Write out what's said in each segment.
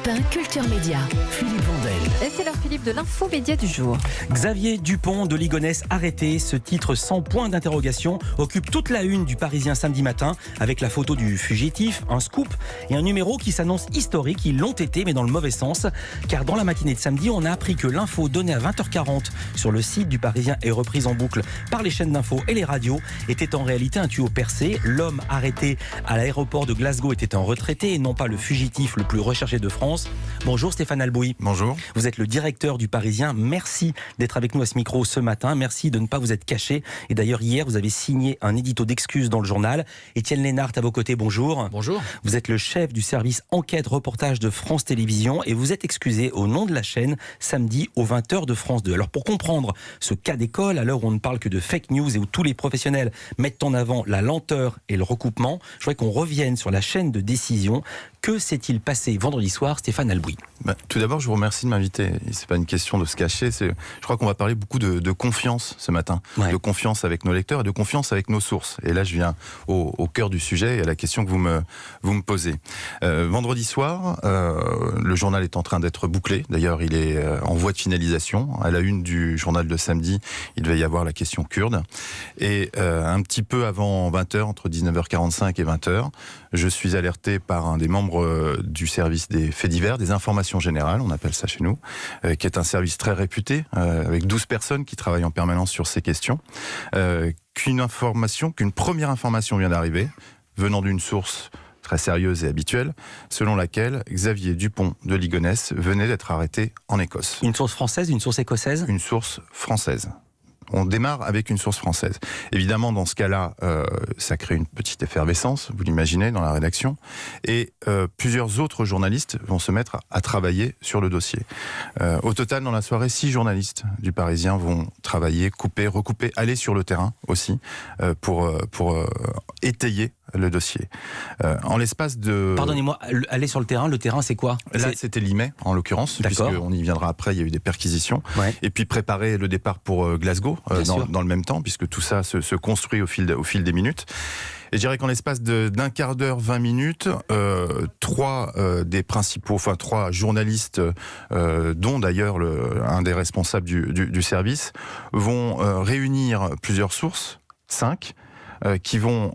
Europe 1 Culture Média. Philippe Vandel. Et c'est l'heure, Philippe, de l'info média du jour. Xavier Dupont de Ligonnès arrêté. Ce titre sans point d'interrogation occupe toute la une du Parisien samedi matin avec la photo du fugitif, un scoop et un numéro qui s'annonce historique. Ils l'ont été, mais dans le mauvais sens. Car dans la matinée de samedi, on a appris que l'info donnée à 20h40 sur le site du Parisien et reprise en boucle par les chaînes d'info et les radios était en réalité un tuyau percé. L'homme arrêté à l'aéroport de Glasgow était un retraité et non pas le fugitif le plus recherché de France. Bonjour Stéphane Albouy. Bonjour. Vous êtes le directeur du Parisien. Merci d'être avec nous à ce micro ce matin. Merci de ne pas vous être caché. Et d'ailleurs, hier, vous avez signé un édito d'excuses dans le journal. Étienne Lénart à vos côtés, bonjour. Bonjour. Vous êtes le chef du service enquête reportage de France Télévisions et vous êtes excusé au nom de la chaîne samedi aux 20h de France 2. Alors pour comprendre ce cas d'école, à l'heure où on ne parle que de fake news et où tous les professionnels mettent en avant la lenteur et le recoupement, je voudrais qu'on revienne sur la chaîne de décision. Que s'est-il passé vendredi soir, Stéphane Albouy? Tout d'abord, je vous remercie de m'inviter. C'est pas une question de se cacher. Je crois qu'on va parler beaucoup de confiance ce matin. Ouais. De confiance avec nos lecteurs et de confiance avec nos sources. Et là, je viens au cœur du sujet et à la question que vous me posez. Vendredi soir, le journal est en train d'être bouclé. D'ailleurs, il est en voie de finalisation. À la une du journal de samedi, il devait y avoir la question kurde. Et un petit peu avant 20h, entre 19h45 et 20h, je suis alerté par un des membres du service des faits divers, des informations générales, on appelle ça chez nous, qui est un service très réputé, avec 12 personnes qui travaillent en permanence sur ces questions, qu'une première information vient d'arriver, venant d'une source très sérieuse et habituelle, selon laquelle Xavier Dupont de Ligonnès venait d'être arrêté en Écosse. Une source française, une source écossaise ? Une source française. On démarre avec une source française. Évidemment, dans ce cas-là, ça crée une petite effervescence, vous l'imaginez, dans la rédaction. Et plusieurs autres journalistes vont se mettre à travailler sur le dossier. Au total, dans la soirée, 6 journalistes du Parisien vont travailler, couper, recouper, aller sur le terrain aussi, pour étayer le dossier. En l'espace de... Pardonnez-moi, aller sur le terrain c'est quoi? Là, c'était Limay, en l'occurrence, puisqu'on y viendra après, il y a eu des perquisitions. Ouais. Et puis préparer le départ pour Glasgow, dans le même temps, puisque tout ça se construit au fil des minutes. Et je dirais qu'en l'espace d'un quart d'heure, 20 minutes, trois journalistes, dont d'ailleurs un des responsables du service, vont réunir plusieurs sources, 5, qui vont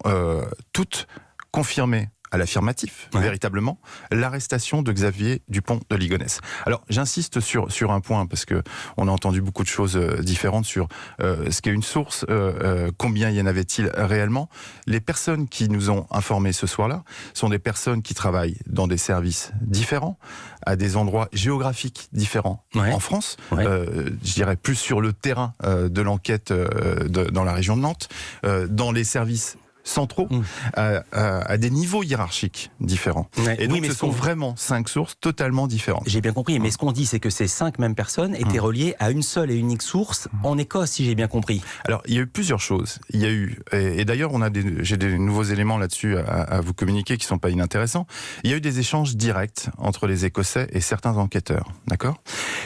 toutes confirmer à l'affirmatif, véritablement, l'arrestation de Xavier Dupont de Ligonnès. Alors, j'insiste sur un point, parce que on a entendu beaucoup de choses différentes sur ce qu'est une source, combien y en avait-il réellement. Les personnes qui nous ont informés ce soir-là sont des personnes qui travaillent dans des services différents, à des endroits géographiques différents en France, je dirais plus sur le terrain de l'enquête dans la région de Nantes, dans les services centraux, à des niveaux hiérarchiques différents. Et donc, ce sont vraiment 5 sources totalement différentes. J'ai bien compris, mais ce qu'on dit, c'est que ces 5 mêmes personnes étaient reliées à une seule et unique source en Écosse, si j'ai bien compris. Alors, il y a eu plusieurs choses. Il y a eu, et d'ailleurs, j'ai des nouveaux éléments là-dessus à vous communiquer qui ne sont pas inintéressants. Il y a eu des échanges directs entre les Écossais et certains enquêteurs, d'accord ?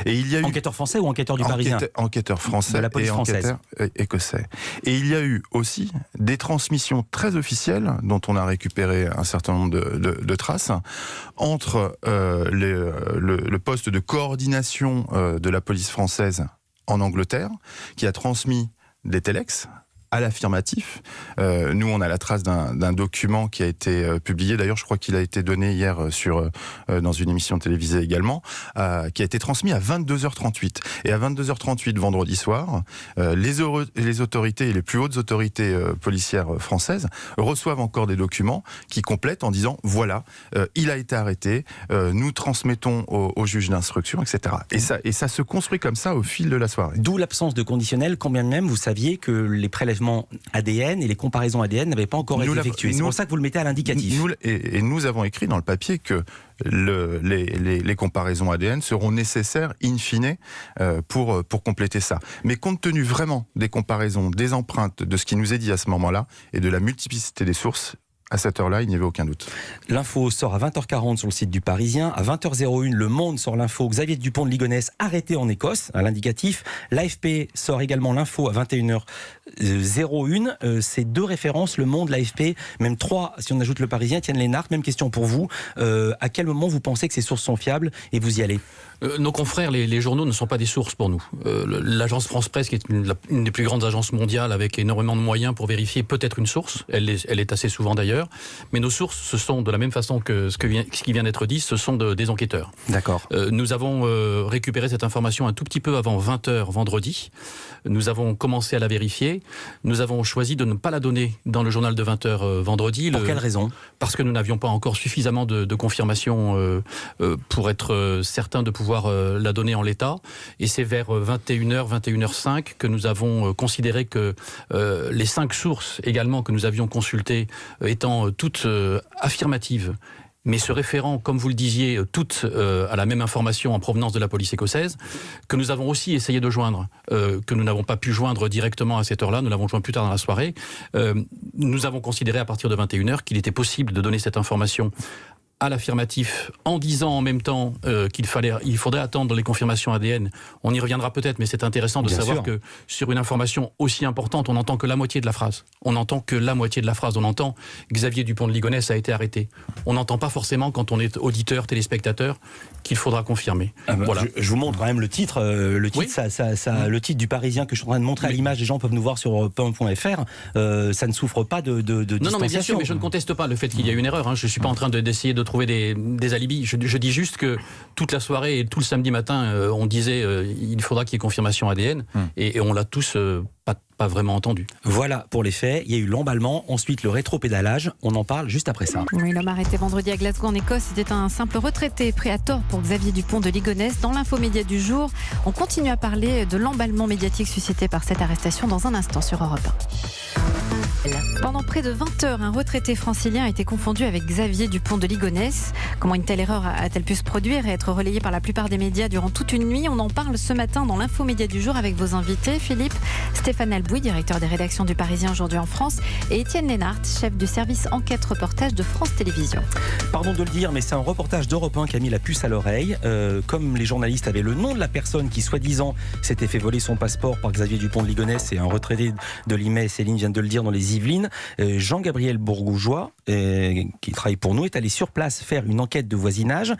Et il y a eu... Enquêteurs français ou enquêteurs du Parisien ? Enquêteurs français et enquêteurs écossais. Et il y a eu aussi des transmissions très officielles, dont on a récupéré un certain nombre de traces, entre le poste de coordination de la police française en Angleterre, qui a transmis des téléx à l'affirmatif. Nous, on a la trace d'un document qui a été publié. D'ailleurs, je crois qu'il a été donné hier dans une émission télévisée également, qui a été transmis à 22h38. Et à 22h38, vendredi soir, les autorités et les plus hautes autorités policières françaises reçoivent encore des documents qui complètent en disant, voilà, il a été arrêté, nous transmettons au juge d'instruction, etc. Et ça se construit comme ça au fil de la soirée. D'où l'absence de conditionnel, quand bien même vous saviez que les prélèvements ADN et les comparaisons ADN n'avaient pas encore été effectuées. C'est pour ça que vous le mettez à l'indicatif. Nous avons écrit dans le papier que les comparaisons ADN seront nécessaires in fine pour compléter ça. Mais compte tenu vraiment des comparaisons, des empreintes, de ce qui nous est dit à ce moment-là et de la multiplicité des sources, À cette heure-là, il n'y avait aucun doute. L'info sort à 20h40 sur le site du Parisien. À 20h01, Le Monde sort l'info. Xavier Dupont de Ligonnès arrêté en Écosse, à l'indicatif. L'AFP sort également l'info à 21h01. Ces deux références, Le Monde, l'AFP, même trois, si on ajoute le Parisien. Étienne Lénart, même question pour vous. À quel moment vous pensez que ces sources sont fiables et vous y allez ? Nos confrères, les journaux ne sont pas des sources pour nous. L'agence France Presse, qui est une des plus grandes agences mondiales avec énormément de moyens pour vérifier, peut être une source. Elle est assez souvent d'ailleurs. Mais nos sources, ce sont de la même façon que ce qui vient d'être dit, ce sont des enquêteurs. D'accord. Nous avons récupéré cette information un tout petit peu avant 20h vendredi. Nous avons commencé à la vérifier. Nous avons choisi de ne pas la donner dans le journal de 20h vendredi. Pour quelle raison ? Parce que nous n'avions pas encore suffisamment de confirmation pour être certains de pouvoir la donner en l'état. Et c'est vers 21h, 21h05 que nous avons considéré que les 5 sources également que nous avions consultées étant toutes affirmatives, mais se référant, comme vous le disiez, toutes à la même information en provenance de la police écossaise, que nous avons aussi essayé de joindre, que nous n'avons pas pu joindre directement à cette heure-là, nous l'avons joint plus tard dans la soirée. Nous avons considéré à partir de 21h qu'il était possible de donner cette information à l'affirmatif, en disant en même temps qu'il faudrait attendre les confirmations ADN. On y reviendra peut-être, mais c'est intéressant de savoir que sur une information aussi importante, on n'entend que la moitié de la phrase. On n'entend que la moitié de la phrase. On entend Xavier Dupont de Ligonnès a été arrêté. On n'entend pas forcément, quand on est auditeur, téléspectateur, qu'il faudra confirmer. Voilà. Je vous montre quand même le titre. Le titre du Parisien que je suis en train de montrer à l'image, les gens peuvent nous voir sur europe1.fr. Ça ne souffre pas de distanciation. Non, mais bien sûr, mais je ne conteste pas le fait qu'il y a une erreur. Je ne suis pas en train d'essayer de trouver des alibis. Je dis juste que toute la soirée et tout le samedi matin, on disait il faudra qu'il y ait confirmation ADN et on l'a tous pas vraiment entendu. Voilà pour les faits. Il y a eu l'emballement, ensuite le rétropédalage. On en parle juste après ça. Oui, l'homme arrêté vendredi à Glasgow en Écosse était un simple retraité pris à tort pour Xavier Dupont de Ligonnès. Dans l'infomédia du jour, on continue à parler de l'emballement médiatique suscité par cette arrestation dans un instant sur Europe 1. Pendant près de 20 heures, un retraité francilien a été confondu avec Xavier Dupont de Ligonnès. Comment une telle erreur a-t-elle pu se produire et être relayée par la plupart des médias durant toute une nuit ? On en parle ce matin dans l'infomédia du jour avec vos invités, Philippe, Stéphane Albouy, directeur des rédactions du Parisien aujourd'hui en France, et Étienne Lénart, chef du service enquête-reportage de France Télévisions. Pardon de le dire, mais c'est un reportage d'Europe 1 qui a mis la puce à l'oreille. Comme les journalistes avaient le nom de la personne qui, soi-disant, s'était fait voler son passeport par Xavier Dupont de Ligonnès et un retraité de Limay, Céline vient de le dire, dans les Yvelines, Jean-Gabriel Bourgoujois, qui travaille pour nous, est allé sur place faire une enquête de voisinage.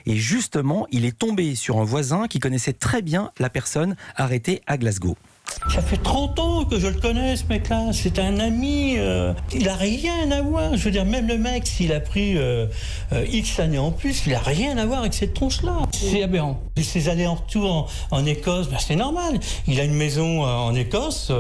Et justement, il est tombé sur un voisin qui connaissait très bien la personne arrêtée à Glasgow. Ça fait 30 ans que je le connais, ce mec-là. C'est un ami. Il a rien à voir. Je veux dire, même le mec, s'il a pris X années en plus, il a rien à voir avec cette tronche-là. C'est aberrant. Et ses allers-retours en Écosse, c'est normal. Il a une maison en Écosse.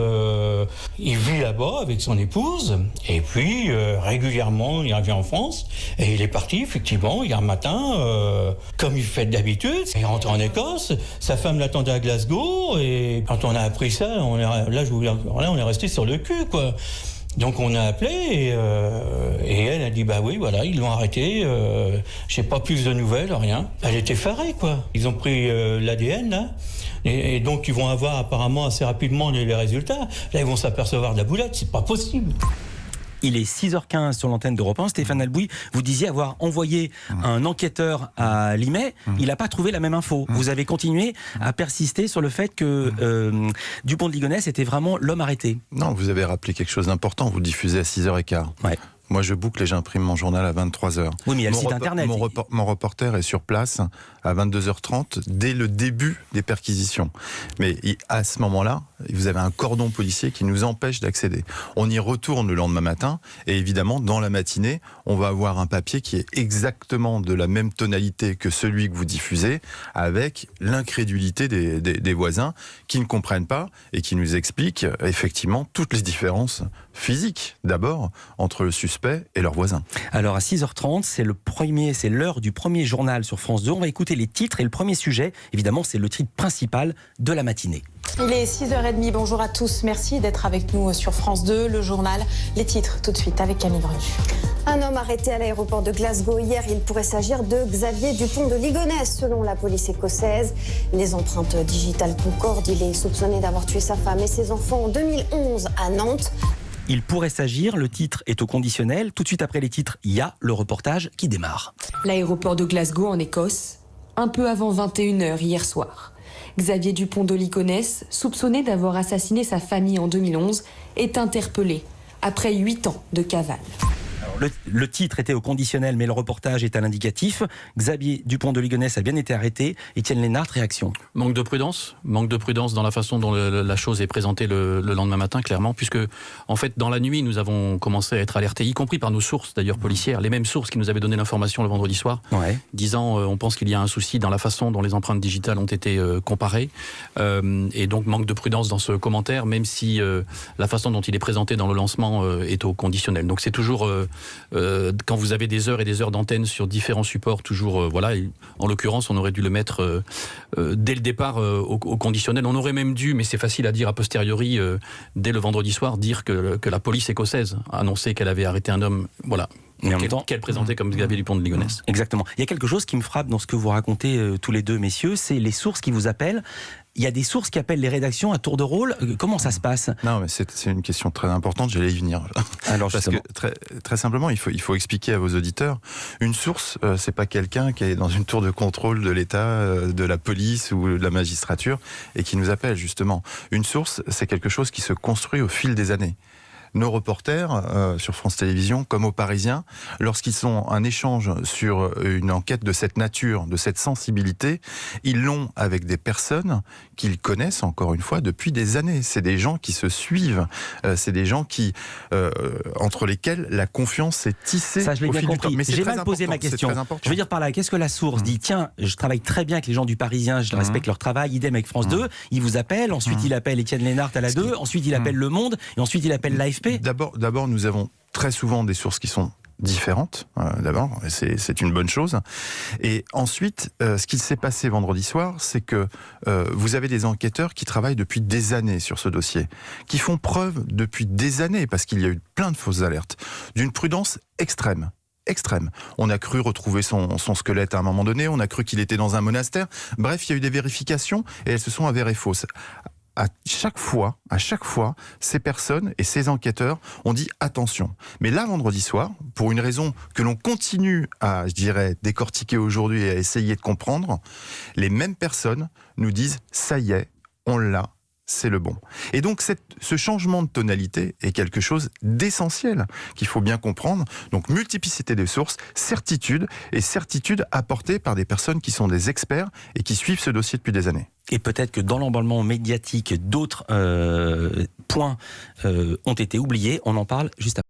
Il vit là-bas avec son épouse. Et puis, régulièrement, il revient en France. Et il est parti, effectivement, hier matin, comme il fait d'habitude. Il rentre en Écosse. Sa femme l'attendait à Glasgow. Et quand on a appris ça, on est resté sur le cul, quoi. Donc on a appelé et elle a dit bah oui, voilà, ils l'ont arrêté. J'ai pas plus de nouvelles, rien. Elle était effarée, quoi. Ils ont pris l'ADN là. Et donc ils vont avoir apparemment assez rapidement les résultats. Là ils vont s'apercevoir de la boulette, c'est pas possible. Il est 6h15 sur l'antenne d'Europe 1. Stéphane Albouy, vous disiez avoir envoyé un enquêteur à Limay. Il n'a pas trouvé la même info. Vous avez continué à persister sur le fait que Dupont de Ligonnès était vraiment l'homme arrêté. Non, vous avez rappelé quelque chose d'important. Vous le diffusez à 6h15. Ouais. Moi, je boucle et j'imprime mon journal à 23h. Oui, mais il y a le site internet. Mon reporter est sur place à 22h30 dès le début des perquisitions. Mais à ce moment-là, vous avez un cordon policier qui nous empêche d'accéder. On y retourne le lendemain matin et évidemment, dans la matinée, on va avoir un papier qui est exactement de la même tonalité que celui que vous diffusez, avec l'incrédulité des voisins qui ne comprennent pas et qui nous expliquent effectivement toutes les différences physiques, d'abord, entre le suspect et leur voisin. Alors à 6h30, c'est l'heure du premier journal sur France 2. On va écouter les titres et le premier sujet, évidemment, c'est le titre principal de la matinée. Il est 6h30, bonjour à tous, merci d'être avec nous sur France 2, le journal, les titres tout de suite avec Camille Brenu. Un homme arrêté à l'aéroport de Glasgow hier, il pourrait s'agir de Xavier Dupont de Ligonnès selon la police écossaise. Les empreintes digitales concordent, il est soupçonné d'avoir tué sa femme et ses enfants en 2011 à Nantes. Il pourrait s'agir, le titre est au conditionnel. Tout de suite après les titres, il y a le reportage qui démarre. L'aéroport de Glasgow en Écosse, un peu avant 21h hier soir. Xavier Dupont de Ligonnès, soupçonné d'avoir assassiné sa famille en 2011, est interpellé après 8 ans de cavale. Le titre était au conditionnel, mais le reportage est à l'indicatif. Xavier Dupont de Ligonnès a bien été arrêté. Étienne Lénart, réaction. Manque de prudence dans la façon dont la chose est présentée le lendemain matin, clairement, puisque en fait dans la nuit nous avons commencé à être alertés, y compris par nos sources d'ailleurs policières, les mêmes sources qui nous avaient donné l'information le vendredi soir, disant on pense qu'il y a un souci dans la façon dont les empreintes digitales ont été comparées, et donc manque de prudence dans ce commentaire, même si la façon dont il est présenté dans le lancement est au conditionnel. Donc c'est toujours quand vous avez des heures et des heures d'antenne sur différents supports, toujours en l'occurrence on aurait dû le mettre dès le départ au conditionnel. On aurait même dû, mais c'est facile à dire a posteriori, dès le vendredi soir, dire que la police écossaise a annoncé qu'elle avait arrêté un homme, qu'elle présentait comme Xavier Dupont de Ligonnès. Exactement. Il y a quelque chose qui me frappe dans ce que vous racontez tous les deux, messieurs, c'est les sources qui vous appellent. Il y a des sources qui appellent les rédactions à tour de rôle. Comment ça se passe ? Non, mais c'est une question très importante, j'allais y venir. Alors, parce que très simplement, il faut expliquer à vos auditeurs, une source, c'est pas quelqu'un qui est dans une tour de contrôle de l'État, de la police ou de la magistrature et qui nous appelle justement. Une source, c'est quelque chose qui se construit au fil des années. Nos reporters, sur France Télévisions, comme aux Parisiens, lorsqu'ils sont en échange sur une enquête de cette nature, de cette sensibilité, ils l'ont avec des personnes qu'ils connaissent, encore une fois, depuis des années. C'est des gens qui se suivent, c'est des gens qui, entre lesquels la confiance est tissée. Ça, je l'ai bien compris. Mais j'ai mal posé ma question. Je veux dire par là, qu'est-ce que la source dit ? Tiens, je travaille très bien avec les gens du Parisien, je respecte leur travail, idem avec France 2, il vous appelle, ensuite il appelle Étienne Lénart à la 2, ensuite il appelle Le Monde, et ensuite il appelle l'AFP. D'abord, nous avons très souvent des sources qui sont différentes, d'abord, c'est une bonne chose. Et ensuite, ce qui s'est passé vendredi soir, c'est que vous avez des enquêteurs qui travaillent depuis des années sur ce dossier, qui font preuve depuis des années, parce qu'il y a eu plein de fausses alertes, d'une prudence extrême. On a cru retrouver son squelette à un moment donné, on a cru qu'il était dans un monastère. Bref, il y a eu des vérifications et elles se sont avérées fausses. À chaque fois, ces personnes et ces enquêteurs ont dit attention. Mais là, vendredi soir, pour une raison que l'on continue à, décortiquer aujourd'hui et à essayer de comprendre, les mêmes personnes nous disent ça y est, on l'a. C'est le bon. Et donc ce changement de tonalité est quelque chose d'essentiel qu'il faut bien comprendre. Donc multiplicité des sources, certitude apportée par des personnes qui sont des experts et qui suivent ce dossier depuis des années. Et peut-être que dans l'emballement médiatique, d'autres points ont été oubliés. On en parle juste après.